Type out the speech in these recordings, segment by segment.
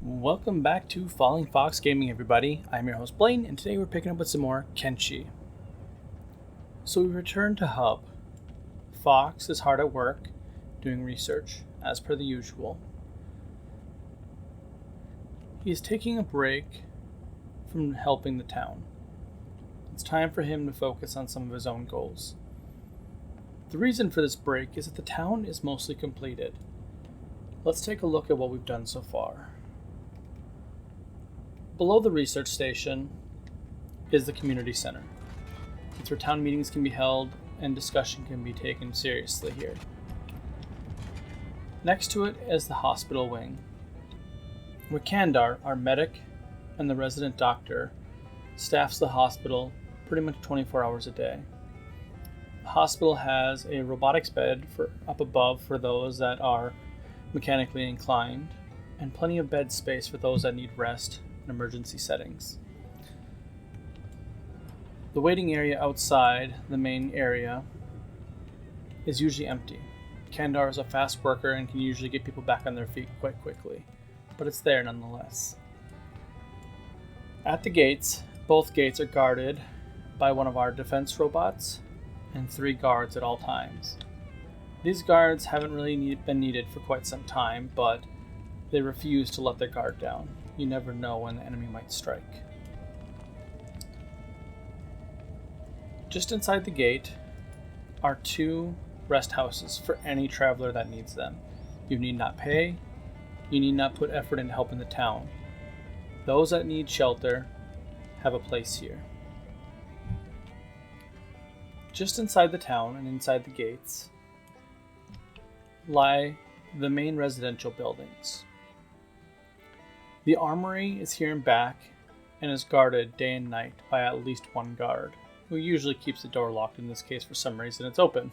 Welcome back to Fallingfoxgaming, everybody. I'm your host Blaine, and today we're picking up with some more Kenshi. So we return to Hub. Fox is hard at work, doing research, as per the usual. He is taking a break from helping the town. It's time for him to focus on some of his own goals. The reason for this break is that the town is mostly completed. Let's take a look at what we've done so far. Below the research station is the community center. It's where town meetings can be held and discussion can be taken seriously here. Next to it is the hospital wing, where Kandar, our medic and the resident doctor, staffs the hospital pretty much 24 hours a day. The hospital has a robotics bed for up above for those that are mechanically inclined, and plenty of bed space for those that need rest in emergency settings. The waiting area outside the main area is usually empty. Kandar is a fast worker and can usually get people back on their feet quite quickly, but it's there nonetheless. At the gates, both gates are guarded by one of our defense robots and 3 guards at all times. These guards haven't really been needed for quite some time, but they refuse to let their guard down. You never know when the enemy might strike. Just inside the gate are 2 rest houses for any traveler that needs them. You need not pay, you need not put effort into helping the town. Those that need shelter have a place here. Just inside the town and inside the gates lie the main residential buildings. The Armory is here and back and is guarded day and night by at least 1 guard, who usually keeps the door locked. In this case, for some reason, it's open.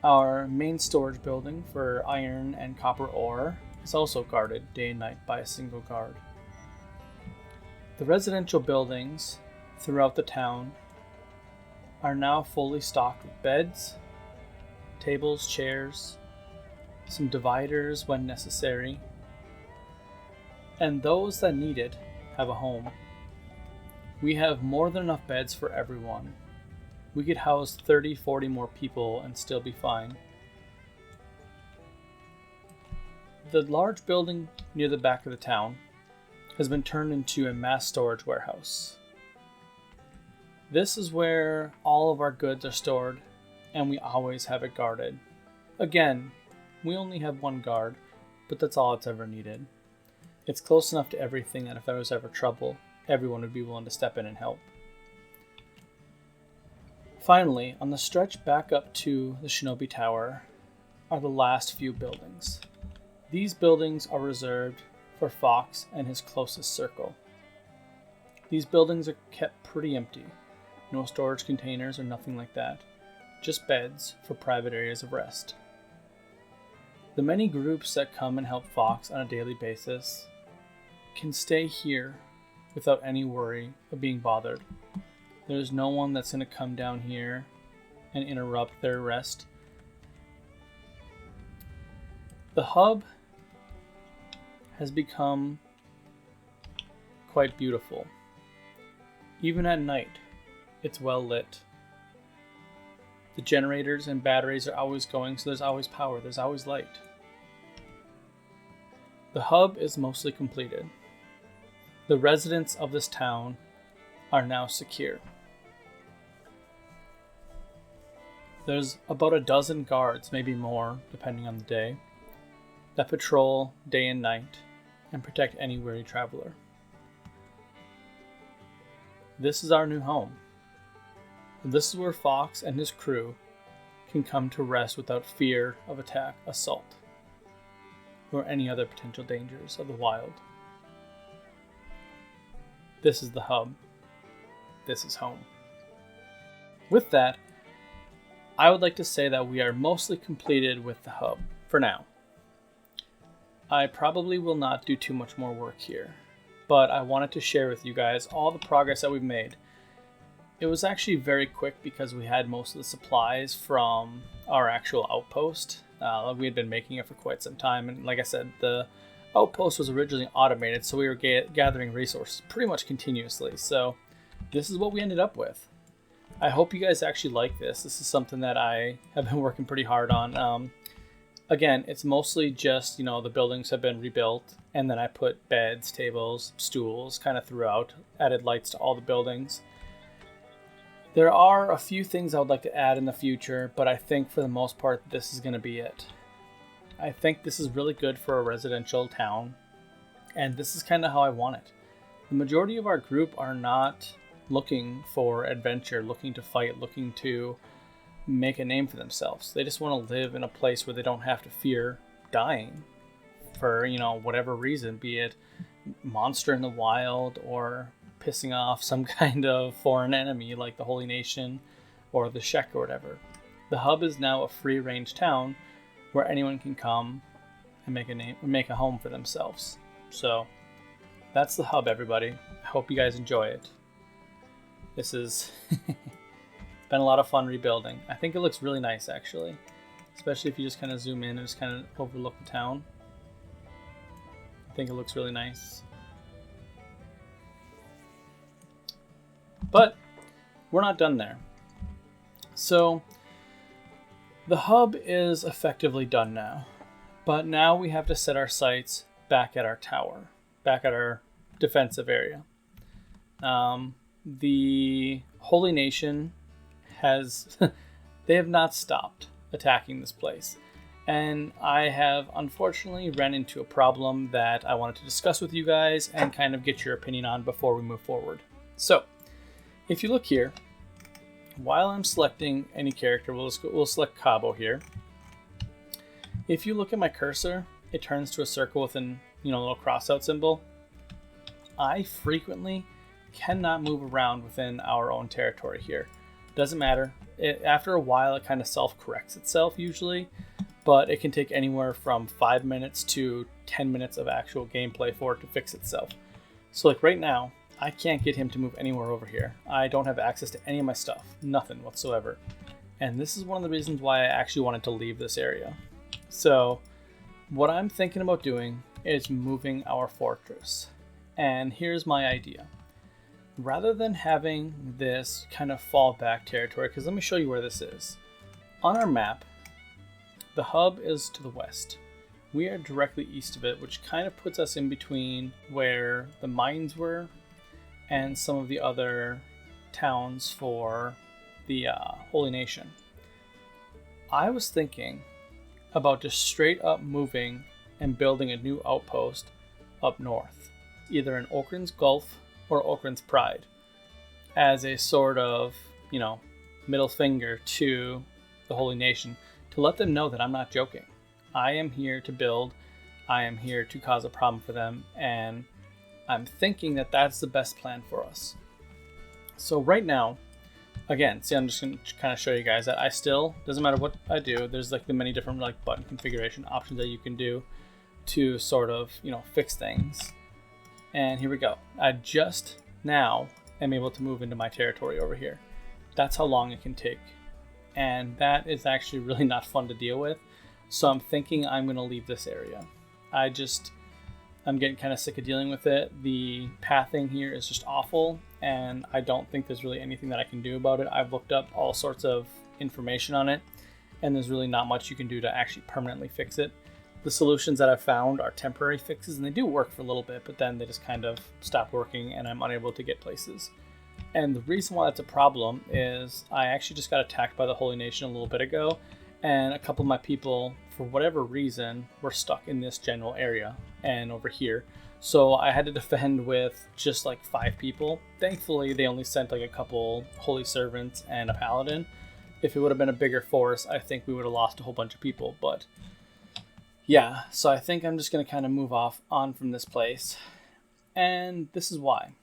Our main storage building for iron and copper ore is also guarded day and night by a single guard. The residential buildings throughout the town are now fully stocked with beds, tables, chairs, some dividers when necessary, and those that need it have a home. We have more than enough beds for everyone. We could house 30-40 more people and still be fine. The large building near the back of the town has been turned into a mass storage warehouse. This is where all of our goods are stored, and we always have it guarded. Again, we only have 1 guard, but that's all it's ever needed. It's close enough to everything that if there was ever trouble, everyone would be willing to step in and help. Finally, on the stretch back up to the Shinobi Tower are the last few buildings. These buildings are reserved for Fox and his closest circle. These buildings are kept pretty empty. No storage containers or nothing like that. Just beds for private areas of rest. The many groups that come and help Fox on a daily basis can stay here without any worry of being bothered. There's no one that's going to come down here and interrupt their rest. The hub has become quite beautiful. Even at night, it's well lit. The generators and batteries are always going, so there's always power, there's always light. The hub is mostly completed. The residents of this town are now secure. There's about a dozen guards, maybe more, depending on the day, that patrol day and night and protect any weary traveler. This is our new home. This is where Fox and his crew can come to rest without fear of attack, assault, or any other potential dangers of the wild. This is the hub. This is home. With that, I would like to say that we are mostly completed with the hub, for now. I probably will not do too much more work here, but I wanted to share with you guys all the progress that we've made. It was actually very quick because we had most of the supplies from our actual outpost. We had been making it for quite some time, and like I said, the outpost was originally automated, so we were gathering resources pretty much continuously. So this is what we ended up with. I hope you guys actually like this. This is something that I have been working pretty hard on. Again, it's mostly just, the buildings have been rebuilt, and then I put beds, tables, stools kind of throughout, added lights to all the buildings. There are a few things I would like to add in the future, but I think for the most part, this is going to be it. I think this is really good for a residential town, and this is kind of how I want it. The majority of our group are not looking for adventure, looking to fight, looking to make a name for themselves. They just want to live in a place where they don't have to fear dying for, whatever reason, be it monster in the wild or pissing off some kind of foreign enemy like the Holy Nation or the Shek or whatever. The hub is now a free-range town where anyone can come and make a home for themselves. So that's the hub, everybody. I hope you guys enjoy it. This is been a lot of fun rebuilding. I think it looks really nice, actually, especially if you just kind of zoom in and just kind of overlook the town. I think it looks really nice. But we're not done there. So the hub is effectively done now, but now we have to set our sights back at our tower, back at our defensive area. The Holy Nation they have not stopped attacking this place. And I have unfortunately ran into a problem that I wanted to discuss with you guys and kind of get your opinion on before we move forward. So, if you look here, while I'm selecting any character, we'll select Cabo here. If you look at my cursor, it turns to a circle with a little cross-out symbol. I frequently cannot move around within our own territory here. Doesn't matter. After a while, it kind of self-corrects itself usually, but it can take anywhere from 5 minutes to 10 minutes of actual gameplay for it to fix itself. So like right now, I can't get him to move anywhere over here. I don't have access to any of my stuff, nothing whatsoever. And this is one of the reasons why I actually wanted to leave this area. So what I'm thinking about doing is moving our fortress. And here's my idea. Rather than having this kind of fallback territory, because let me show you where this is. On our map, the hub is to the west. We are directly east of it, which kind of puts us in between where the mines were and some of the other towns for the Holy Nation. I was thinking about just straight up moving and building a new outpost up north, either in Okran's Gulf or Okran's Pride, as a sort of, middle finger to the Holy Nation to let them know that I'm not joking. I am here to build, I am here to cause a problem for them, and I'm thinking that that's the best plan for us. So right now, again, see, I'm just going to kind of show you guys that I still, doesn't matter what I do, there's like the many different like button configuration options that you can do to sort of, fix things. And here we go. I just now am able to move into my territory over here. That's how long it can take. And that is actually really not fun to deal with. So I'm thinking I'm going to leave this area. I'm getting kind of sick of dealing with it. The pathing here is just awful, and I don't think there's really anything that I can do about it. I've looked up all sorts of information on it, and there's really not much you can do to actually permanently fix it. The solutions that I've found are temporary fixes, and they do work for a little bit, but then they just kind of stop working, and I'm unable to get places. And the reason why that's a problem is I actually just got attacked by the Holy Nation a little bit ago, and a couple of my people, for whatever reason, were stuck in this general area and over here. So I had to defend with just like 5 people. Thankfully, they only sent like a couple holy servants and a paladin. If it would have been a bigger force, I think we would have lost a whole bunch of people. But yeah, so I think I'm just going to kind of move on from this place. And this is why.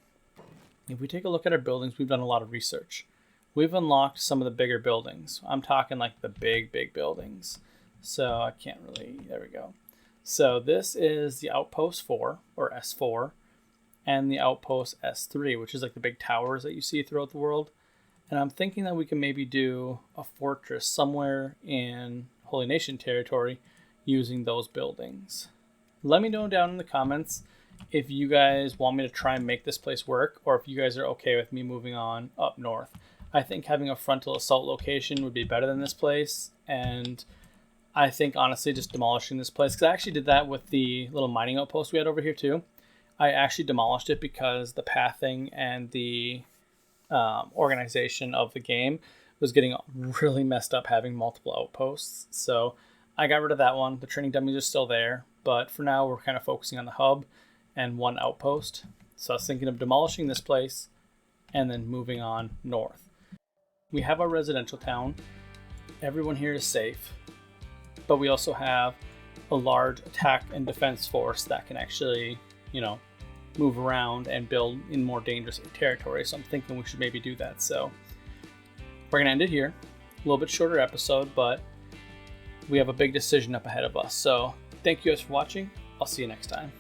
If we take a look at our buildings, we've done a lot of research. We've unlocked some of the bigger buildings. I'm talking like the big buildings. So I can't really, there we go. So this is the Outpost 4, or S4, and the Outpost S3, which is like the big towers that you see throughout the world. And I'm thinking that we can maybe do a fortress somewhere in Holy Nation territory using those buildings. let me know down in the comments if you guys want me to try and make this place work, or if you guys are okay with me moving on up north. I think having a frontal assault location would be better than this place, and I think honestly just demolishing this place, because I actually did that with the little mining outpost we had over here too. I actually demolished it because the pathing and the organization of the game was getting really messed up having multiple outposts. So I got rid of that one. The training dummies are still there, but for now we're kind of focusing on the hub and one outpost. So I was thinking of demolishing this place and then moving on north. We have our residential town. Everyone here is safe, but we also have a large attack and defense force that can actually, move around and build in more dangerous territory. So I'm thinking we should maybe do that. So we're gonna end it here. A little bit shorter episode, but we have a big decision up ahead of us. So thank you guys for watching. I'll see you next time.